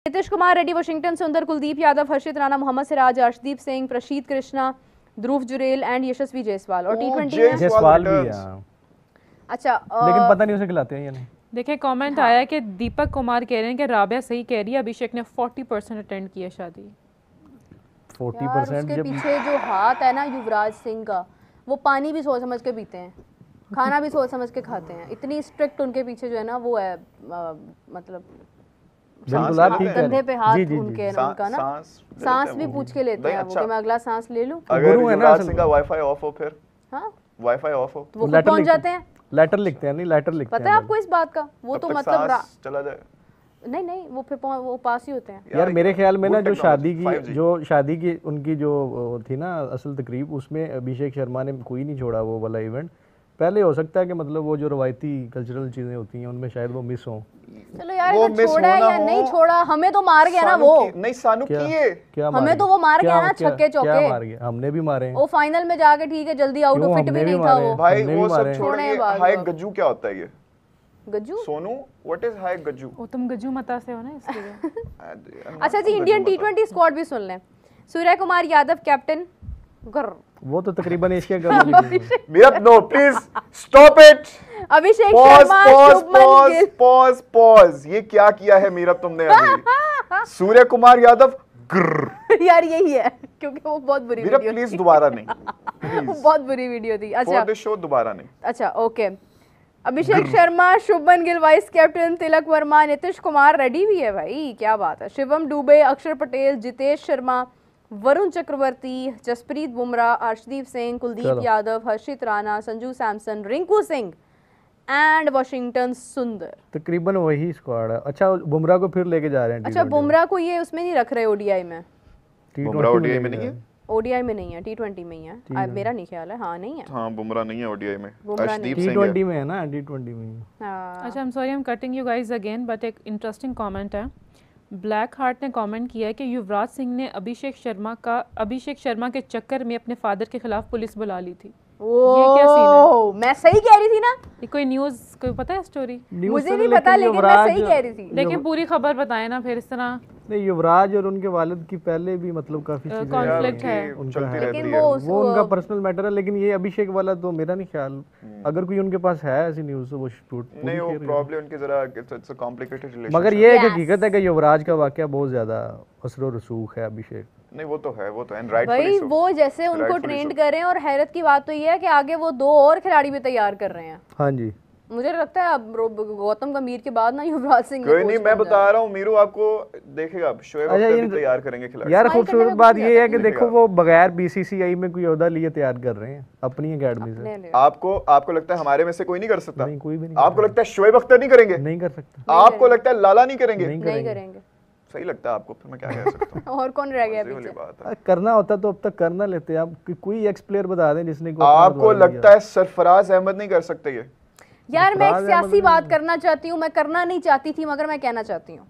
Nitish Kumar Reddy Washington, सुंदर, कुलदीप यादव, हर्षित राणा, मोहम्मद सिराज, अर्शदीप सिंह, प्रशीत कृष्णा, ध्रुव Jurel and यशस्वी जायसवाल। और T20 में जायसवाल भी है। अच्छा लेकिन पता नहीं उसे खिलाते हैं या नहीं। देखिए कमेंट आया है कि दीपक कुमार कह रहे हैं कि राबिया सही कह रही है, अभिषेक ने 40% अटेंड किया शादी। 40% उसके पीछे जो हाथ है ना युवराज सिंह का, वो पानी भी सोच समझ के पीते हैं, खाना भी सोच समझ के खाते हैं। इतनी स्ट्रिक्ट उनके पीछे जो है ना वो है, मतलब बिल्कुल आप ठीक कह रहे हैं। कंधे पे हाथ उनके उनका ना सांस भी पूछ के लेते हैं वो कि मैं अगला सांस ले लूं। अगर युवराज सिंह का वाईफाई ऑफ हो फिर हाँ वाईफाई ऑफ हो तो वो खुद पहुंच जाते हैं। लेटर लिखते हैं, नहीं लेटर लिखते हैं। पता है आपको इस बात का? वो तो मतलब चला जाए नहीं वो फिर वो पास ही होते हैं। यार मेरे ख्याल में ना जो शादी की उनकी जो थी ना असल तकरीब, उसमें अभिषेक शर्मा ने कोई नहीं छोड़ा वो वाला इवेंट। पहले हो सकता है कि मतलब वो जो रवायती कल्चरल चीजें होती हैं उनमें शायद वो मिस हो। चलो यार वो छोड़ा है या नहीं छोड़ा, हमें तो मार गया ना वो। नहीं सानू किए हमें तो वो मार गया ना, छक्के चौके मार गया। हमने भी मारे हैं वो फाइनल में जाके, ठीक है जल्दी आउट ऑफ फिट भी नहीं था वो भाई। वो सब छोड़िए, हाई गज्जू क्या होता है? ये Gajju Sonu what is high Gajju? वो तुम गज्जू मता से हो ना इसलिए। अच्छा जी, इंडियन T20 स्क्वाड भी सुन लें। सूर्य कुमार यादव कैप्टन, वो तो तकरीबन एशिया कप मेरा no please stop it. Abhishek Sharma, Shubman Gill. Pause ये क्या किया है मीरा तुमने अभी? सूर्य कुमार यादव यार यही है क्योंकि वो बहुत बुरी वीडियो थी। प्लीज दोबारा नहीं वो बहुत बुरी वीडियो थी। अच्छा फॉर द शो दोबारा नहीं। अच्छा ओके। अभिषेक Sharma, Shubman Gill vice captain, Tilak Varma, Nitish Kumar ready भी है भाई, क्या बात है। शिवम दुबे, अक्षर पटेल, जितेश शर्मा, वरुण चक्रवर्ती, जसप्रीत बुमराह, अर्शदीप सिंह, कुलदीप यादव, हर्षित राणा, संजू सैमसन, रिंकू सिंह एंड वाशिंगटन सुंदर। तकरीबन वही स्क्वाड है। अच्छा बुमराह को फिर लेके जा रहे हैं। अच्छा बुमराह को ये उसमें नहीं रख रहे ओडीआई में? बुमराह ओडीआई में नहीं है, ओडीआई में नहीं है, T20 में ही है मेरा नहीं ख्याल है। हाँ नहीं है, हाँ बुमराह नहीं है ओडीआई में, अर्शदीप सिंह T20 में है ना, T20 में। अच्छा I am sorry I am cutting you guys again, but एक इंटरेस्टिंग कमेंट है। ब्लैक हार्ट ने कमेंट किया है कि युवराज सिंह ने अभिषेक शर्मा के चक्कर में अपने फादर के खिलाफ पुलिस बुला ली थी। ये क्या सीन है? मैं सही कह रही थी ना? ये कोई न्यूज़ कोई पता है स्टोरी? मुझे नहीं पता लेकिन मैं सही कह रही थी। लेकिन पूरी खबर बताएं ना फिर इस तरह। नहीं युवराज और उनके वालिद की पहले भी मतलब काफी कॉन्फ्लिक्ट है, लेकिन वो उनका पर्सनल मैटर है। लेकिन ये अभिषेक वाला तो मेरा नहीं ख्याल, अगर कोई उनके पास है ऐसी न्यूज़ तो वो शूट नहीं, वो प्रॉब्लम उनके जरा इट्स अ कॉम्प्लिकेटेड रिलेशनशिप। मगर ये एक हकीकत है कि युवराज का वाकया बहुत ज्यादा असर और रसूख है अभिषेक। नहीं वो तो है एंड राइटफुली भाई सो। वो जैसे उनको ट्रेंड कर रहे हैं, और हैरत की बात तो ये है कि आगे वो 2 और खिलाड़ी भी तैयार कर रहे हैं। हाँ जी मुझे लगता है अब गौतम गंभीर के बाद ना युवराज सिंह कोई नहीं, मैं बता रहा हूँ मीरू आपको देखेगा शोएब अख्तर भी तैयार करेंगे खिलाड़ी। यार खूबसूरत बात ये है कि देखो वो बगैर बीसीसीआई में कोई ओहदा लिए तैयार कर रहे हैं अपनी एकेडमी से। आपको लगता है हमारे में से कोई नहीं कर सकता? नहीं कोई भी नहीं। आपको लगता है शोएब अख्तर नहीं करेंगे? नहीं कर सकता। आपको लगता है लाला नहीं करेंगे? नहीं करेंगे। सही लगता है आपको, फिर मैं क्या कह सकता हूँ। और कौन रह गया पीछे? करना होता तो अब तक करना लेते आप। कोई एक्स प्लेयर बता दें जिसने आपको लगता है सरफराज अहमद नहीं कर सकते ये? यार मैं एक सियासी बात करना चाहती हूँ, मैं करना नहीं चाहती थी मगर मैं कहना चाहती हूँ।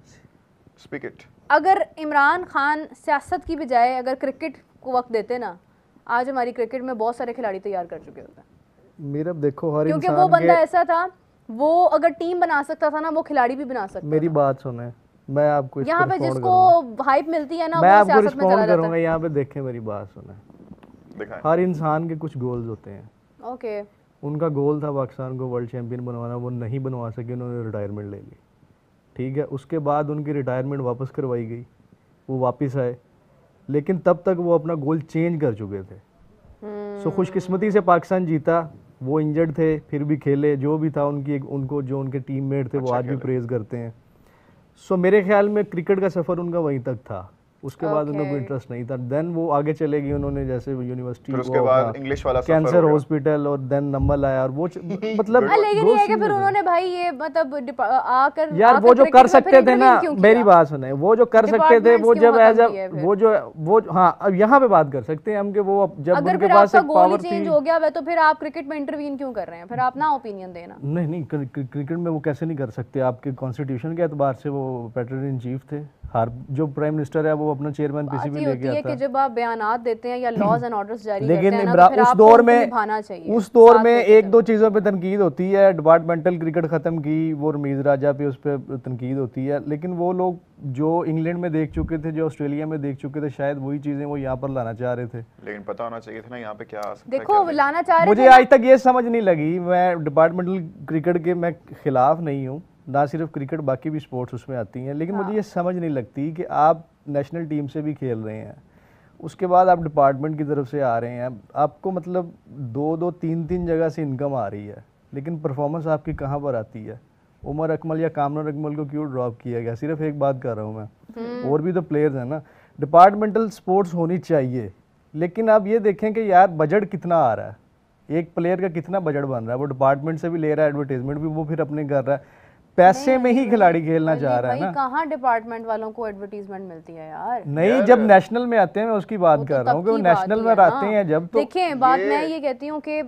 Speak it. अगर इमरान खान सियासत की बजाय अगर क्रिकेट को वक्त देते ना, आज हमारी क्रिकेट में बहुत सारे खिलाड़ी तैयार कर चुके होते हैं। मेरा देखो हर क्योंकि वो बंदा ऐसा था, वो अगर टीम बना सकता था ना, वो खिलाड़ी भी बना सकता। मेरी बात सुने, मैं आपको यहाँ पे जिसको हाइप मिलती है ना, वो सियासत में चला जाता है। यहाँ पे देखें मेरी बात सुने, हर इंसान के कुछ गोल्स होते हैं। ओके उनका गोल था पाकिस्तान को वर्ल्ड चैंपियन बनवाना, वो नहीं बनवा सके, उन्होंने रिटायरमेंट ले ली। ठीक है, उसके बाद उनकी रिटायरमेंट वापस करवाई गई, वो वापस आए, लेकिन तब तक वो अपना गोल चेंज कर चुके थे। सो खुशकिस्मती से पाकिस्तान जीता, वो इंजर्ड थे फिर भी खेले, जो भी था उनको जो उनके टीममेट थे वो आज भी प्रेज करते हैं। सो मेरे ख्याल में क्रिकेट का सफ़र उनका वहीं तक था, उसके बाद उनको कोई इंटरेस्ट नहीं था। देन वो आगे चले गए, उन्होंने जैसे यूनिवर्सिटी, उसके बाद इंग्लिश वाला कैंसर हॉस्पिटल, और देन नंबर आया, और वो मतलब लेकिन ये है कि फिर उन्होंने भाई ये मतलब आकर यार वो जो कर सकते थे ना, मेरी बात सुने, वो जो कर सकते थे वो जब एज वो हाँ अब यहाँ पे बात कर सकते हैं हम कि वो जब उनके पास एक पावर चेंज हो गया है तो फिर आप क्रिकेट में इंटरवीन क्यों कर रहे हैं? फिर आप ना ओपिनियन देना। नहीं क्रिकेट में वो कैसे नहीं कर सकते? आपके कॉन्स्टिट्यूशन के एतबार से वो पैटर्न इन चीफ थे, हर जो प्राइम मिनिस्टर है वो अपना चेयरमैन बात पीसीबी ये लेके होती है आता कि है। जब आप बयानात देते हैं या लॉज एंड ऑर्डर्स जारी लेकिन करते हैं ना, इमरान तो फिर उस आपको दौर उनको में निभाना चाहिए, उस दौर साथ में लेके एक दो चलना। चीज़ों पे तनकीद होती है, डिपार्टमेंटल क्रिकेट ख़त्म की, वो रमीज़ राजा पे उस पर तनकीद होती है, लेकिन वो लोग जो इंग्लैंड में देख चुके थे, जो ऑस्ट्रेलिया में देख चुके थे, शायद वही चीज़ें वो यहाँ पर लाना चाह रहे थे। लेकिन पता होना चाहिए था ना यहाँ पे क्या आ सकता है, देखो क्या नहीं। लाना चाह रहे मुझे थे ना। आज तक ये समझ नहीं लगी, मैं डिपार्टमेंटल क्रिकेट के मैं खिलाफ नहीं हूँ, ना सिर्फ क्रिकेट बाकी भी स्पोर्ट्स उसमें आती हैं, लेकिन मुझे ये समझ नहीं लगती कि आप नेशनल टीम से भी खेल रहे हैं, उसके बाद आप डिपार्टमेंट की तरफ से आ रहे हैं, आपको मतलब 2-2 3-3 जगह से इनकम आ रही है, लेकिन परफॉर्मेंस आपकी कहाँ पर आती है? उमर अकमल या कामरान अकमल को क्यों ड्रॉप किया गया? सिर्फ एक बात कर रहा हूँ मैं, और भी तो प्लेयर्स हैं ना। डिपार्टमेंटल स्पोर्ट्स होनी चाहिए, लेकिन आप ये देखें कि यार बजट कितना आ रहा है, एक प्लेयर का कितना बजट बन रहा है, वो डिपार्टमेंट से भी ले रहा है, एडवर्टाइजमेंट भी वो फिर अपने कर रहा है, पैसे में ही खिलाड़ी खेलना चाह रहा है ना। कहाँ डिपार्टमेंट वालों को एडवर्टीजमेंट मिलती है यार? नहीं, जब नेशनल में आते हैं, मैं उसकी बात कर रहा हूँ कि वो तब की बात नेशनल ही में है ना। आते हैं जब, तो देखिए बात मैं ये कहती हूँ कि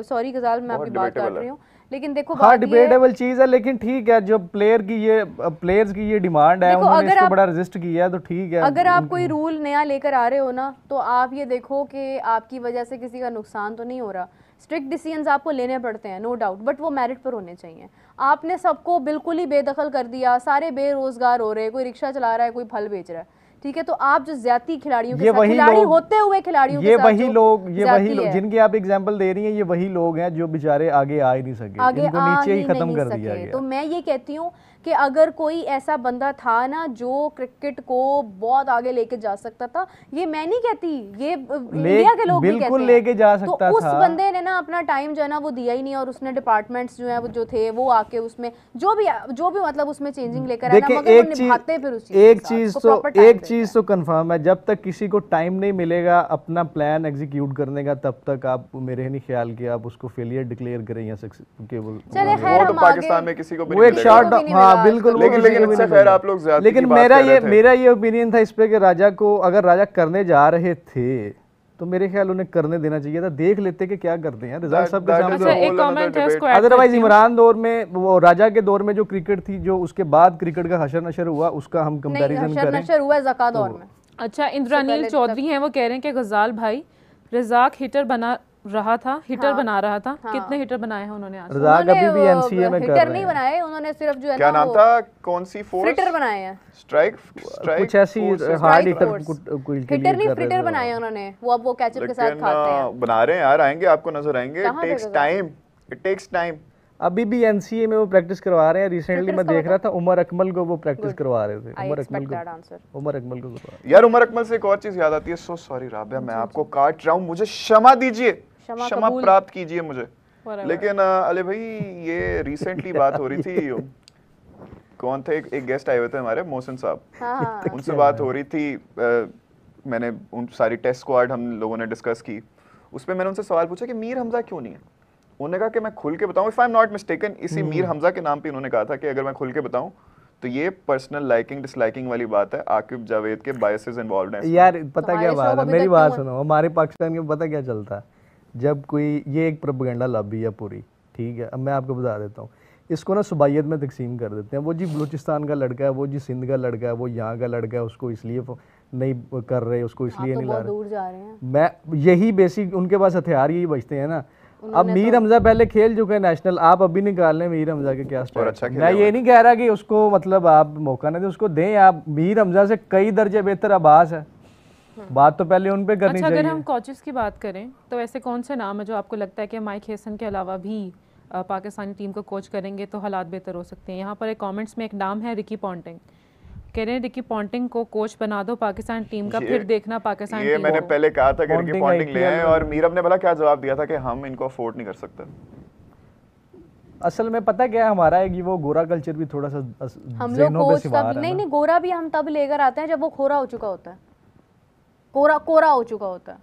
सॉरी गजाल, मैं बहुत आपकी बात debatable कर रही है। हूँ, लेकिन देखो हाँ बात ये है, डिबेटेबल चीज़ है, लेकिन ठीक है, जो प्लेयर्स की ये डिमांड है, देखो, उन्होंने अगर इसको आप- बड़ा रेजिस्ट किया है, तो ठीक है। अगर आप कोई रूल नया लेकर आ रहे हो ना, तो आप ये देखो कि आपकी वजह से किसी का नुकसान तो नहीं हो रहा। स्ट्रिक्ट डिसीजंस आपको लेने पड़ते हैं, नो डाउट, बट वो मेरिट पर होने चाहिए। आपने सबको बिल्कुल ही बेदखल कर दिया, सारे बेरोजगार हो रहे हैं, कोई रिक्शा चला रहा है, कोई फल बेच रहा है, ठीक है, तो आप जो ज्यादा खिलाड़ियों के ये साथ, वही खिलाड़ी लोग- होते हुए खिलाड़ियों ये के साथ वही जो लोग ज्यादती है, जिनकी आप एग्जांपल दे रही हैं, ये वही लोग हैं जो बेचारे आगे आ ही नहीं सके, आगे इनको आ नीचे ही ही खत्म नहीं कर दिया सके। गया। तो मैं ये कहती हूँ कि अगर कोई ऐसा बंदा था ना जो क्रिकेट को बहुत आगे लेके जा सकता था, ये मैं नहीं कहती, ये इंडिया के लोग भी बिल्कुल कहते हैं, लेके जा सकता तो उस था। बंदे ने ना अपना टाइम जो है ना वो दिया ही नहीं, और उसने डिपार्टमेंट्स जो है वो जो थे वो आके उसमें जो भी मतलब उसमें चेंजिंग लेकर आया ना, देखिए मगर वो निभाते फिर उस एक चीज तो कंफर्म है, जब तक किसी को टाइम नहीं मिलेगा अपना प्लान एग्जीक्यूट करने का, तब तक आप, मेरे नहीं ख्याल कि आप उसको फेलियर डिक्लेयर करें या केवल चले वो खैर तो हम पाकिस्तान आगे में किसी को भी वो नहीं एक मिलेगा। शॉर्ट, भी नहीं हाँ मिला बिल्कुल, आजकल। वो किसी लेकिन को भी इससे नहीं खैर मिला। आप लोग ज्यादती लेकिन की बात कर रहे थे। मेरा ये ओपिनियन था इस पे कि राजा को, अगर राजा करने जा रहे थे तो मेरे ख्याल उन्हें करने देना चाहिए था, देख लेते कि क्या करते हैं, रिजल्ट That- सबके that सामने। is अच्छा a एक whole another कमेंट है debate. उसको add अदरवाइज करती हूँ। इमरान दौर में, वो राजा के दौर में जो क्रिकेट थी, जो उसके बाद क्रिकेट का हशर नशर हुआ, उसका हम नहीं, कंपैरिजन हशर करें। नशर हुआ है ज़का दौर में। अच्छा इंद्रानील पहले चौधरी हैं, वो कह रहे हैं कि गजाल भाई रजाक हिटर बना रहा था, हिटर बना रहा था, कितने हिटर बनाए हैं उन्होंने आज? रजाक अभी भी एनसीए में कर हिटर रहे नहीं हैं, बनाए उन्होंने, सिर्फ जो है क्या ना नाम वो था, कौन सी फोर्स? फ्रिटर बनाए हैं, स्ट्राइक कुछ ऐसी हार्ड हिटर कोई के लिए हिटर नहीं कर रहे फ्रिटर थे। बनाए हैं उन्होंने, वो अब वो कैचअप के साथ लेकिन खाते हैं। बना रहे हैं यार, आएंगे आपको नजर आएंगे। कहाँ इट टेक्स पे टाइम, इट टेक्स टाइम। अभी भी एनसीए में वो प्रैक्टिस करवा रहे हैं, रिसेंटली Fritters मैं का देख रहा था उमर अकमल को वो प्रैक्टिस Good. करवा रहे थे, आई उमर अकमल एक्सपेक्ट दैट को, आंसर। उमर अकमल को करवा रहे यार उमर अकमल से एक और चीज याद आती है, सो सॉरी राबिया, मैं आपको काट रहा हूँ, मुझे क्षमा दीजिए, क्षमा क्षमा कबूल। प्राप्त कीजिए मुझे। Whatever. लेकिन अली भाई, ये रिसेंटली बात हो रही थी, कौन थे, एक गेस्ट आए हुए थे हमारे, मोहसिन साहब, हाँ हाँ उनसे बात हो रही थी। मैंने उन सारी टेस्ट स्क्वाड हम लोगों ने डिस्कस की, उस पर मैंने उनसे सवाल पूछा कि मीर हमजा क्यों नहीं है। उन्होंने कहा कि मैं खुल के बताऊं, if I am not mistaken, इसी मीर हमजा के नाम पे उन्होंने कहा था कि अगर मैं खुल के बताऊं तो ये पर्सनल लाइकिंग डिसलाइकिंग वाली बात है, आकिब जावेद के बायसेस इन्वॉल्वड हैं थे। इसमें। यार पता तुम्हारे क्या शो बात को है, अभी मेरी तक बात क्यों है? सुनो, हमारे पाकिस्तान में पता क्या चलता है, जब कोई, ये एक प्रोपेगेंडा लॉबी है पूरी, ठीक है, अब मैं आपको बता देता हूँ, इसको ना सुबाइयत में तकसीम कर देते हैं, वो जी बलूचिस्तान का लड़का है, वो जी सिंध का लड़का है, वो यहाँ का लड़का है, उसको इसलिए नहीं कर रहे, उसको इसलिए आप तो नहीं ला बहुत रहे। दूर जा रहे हैं। मैं यही बेसिक, उनके पास हथियार यही बचते हैं ना। अब उन्होंने मीर हमजा पहले खेल चुके हैं नेशनल, आप अभी निकाल लें मीर हमजा के क्या स्टाइल। अच्छा खेले मैं हुए ये नहीं कह रहा कि उसको मतलब आप मौका नहीं दें, उसको दें, आप मीर हमजा से कई दर्जे बेहतर अब्बास है, बात तो पहले उन पे करनी अच्छा अगर चाहिए। हम कोचेस की बात करें तो ऐसे कौन से नाम है जो आपको लगता है कि माइक हेसन के अलावा भी पाकिस्तानी टीम को कोच करेंगे तो हालात बेहतर हो सकते हैं? यहाँ पर एक कमेंट्स में एक नाम है रिकी पॉन्टिंग, कह रहे हैं रिकी पॉन्टिंग को कोच बना दो पाकिस्तान टीम का, फिर देखना पाकिस्तान ये टीम मैंने को। पहले कहा था कि रिकी पॉन्टिंग पॉन्टिंग ले आए, IPL और मीरब ने भला क्या जवाब दिया था कि हम इनको अफोर्ड नहीं कर सकते। असल में पता क्या है, हमारा है कि वो गोरा कल्चर भी थोड़ा सा हम लोग ज़हनों पे कोच सिवार तब है नहीं ना। नहीं, गोरा भी हम तब लेकर आते हैं जब वो खोरा हो चुका होता है, कोरा हो चुका होता है,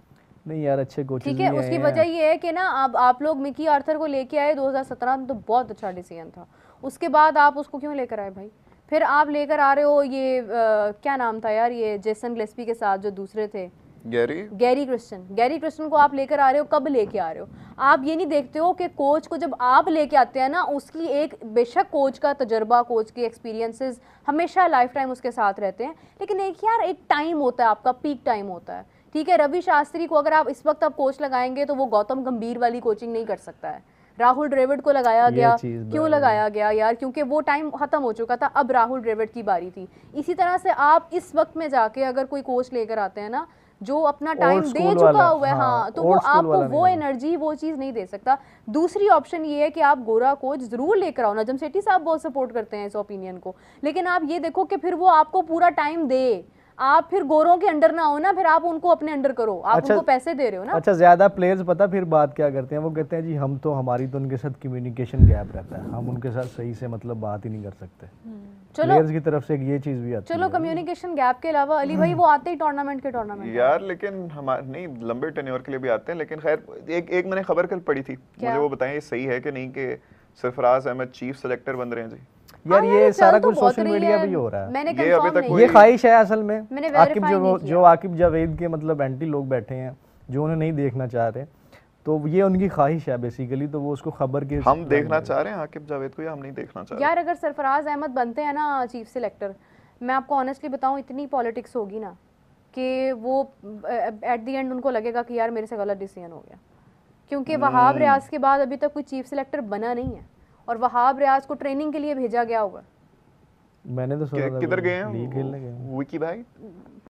नहीं यार, अच्छे कोचेस ठीक भी है। हैं। उसकी वजह ये है कि ना अब आप लोग मिकी आर्थर को लेके आए 2017 में, तो बहुत अच्छा डिसीजन था, उसके बाद आप उसको क्यों लेकर आए भाई? फिर आप लेकर आ रहे हो ये क्या नाम था यार, ये जेसन ग्लेस्पी के साथ जो दूसरे थे, गैरी क्रिस्टन को आप लेकर आ रहे हो, कब लेके आ रहे हो? आप ये नहीं देखते हो कि कोच को जब आप लेके आते हैं ना, उसकी एक बेशक कोच का तजर्बा, कोच के एक्सपीरियंसेस हमेशा लाइफ टाइम उसके साथ रहते हैं, लेकिन एक यार एक टाइम होता है, आपका पीक टाइम होता है, ठीक है। रवि शास्त्री को अगर आप इस वक्त आप कोच लगाएंगे तो वो गौतम गंभीर वाली कोचिंग नहीं कर सकता है। राहुल द्रविड़ को लगाया गया, क्यों लगाया गया यार? क्योंकि वो टाइम खत्म हो चुका था, अब राहुल द्रविड़ की बारी थी। इसी तरह से आप इस वक्त में जाके अगर कोई कोच लेकर आते हैं ना जो अपना टाइम दे चुका हुआ है, हाँ, तो वो आपको वो एनर्जी, वो चीज़ नहीं दे सकता। दूसरी ऑप्शन ये है कि आप गोरा कोच जरूर लेकर आओ, नजम सेठी साहब बहुत सपोर्ट करते हैं इस ओपिनियन को, लेकिन आप ये देखो कि फिर वो आपको पूरा टाइम दे, आप फिर गोरों के अंडर ना हो ना, फिर आप उनको अपने अंडर करो, आप उनको पैसे दे रहे हो ना। अच्छा, ज्यादा प्लेयर्स पता फिर बात क्या करते हैं, वो कहते हैं जी हम तो, हमारी तो उनके साथ कम्युनिकेशन गैप रहता है, हम उनके साथ सही से मतलब बात ही नहीं कर सकते। प्लेयर्स की तरफ से ये चीज भी आती है। चलो कम्युनिकेशन गैप के अलावा अली भाई वो आते ही टूर्नामेंट यार, लेकिन हमारे नहीं लंबे टेन्योर के लिए भी आते हैं, लेकिन खैर एक मैंने खबर कल पढ़ी थी, मुझे वो बताएं ये सही है कि नहीं कि सरफराज अहमद चीफ सेलेक्टर बन रहे हैं जी? यार ये सारा कुछ सोशल मीडिया पे ही हो रहा है, ये अभी तक ये ख्वाहिश है असल में। आकिब जावेद के मतलब एंटी लोग बैठे हैं जो उन्हें नहीं देखना चाह रहे, तो ये उनकी ख्वाहिश है बेसिकली, तो वो उसको खबर के हम देखना चाह रहे हैं आकिब जावेद को या हम नहीं देखना चाह रहे? यार अगर सरफराज अहमद बनते हैं ना चीफ सिलेक्टर, मैं आपको ऑनेस्टली बताऊं इतनी पॉलिटिक्स होगी ना कि वो एट द एंड उनको लगेगा कि यार मेरे से गलत डिसीजन हो गया, क्योंकि वहाब रियाज के बाद अभी तक कोई चीफ सिलेक्टर बना नहीं है, और वहाब रियाज को ट्रेनिंग के लिए भेजा गया होगा। मैंने तो सुना किधर गए हैं? विकी भाई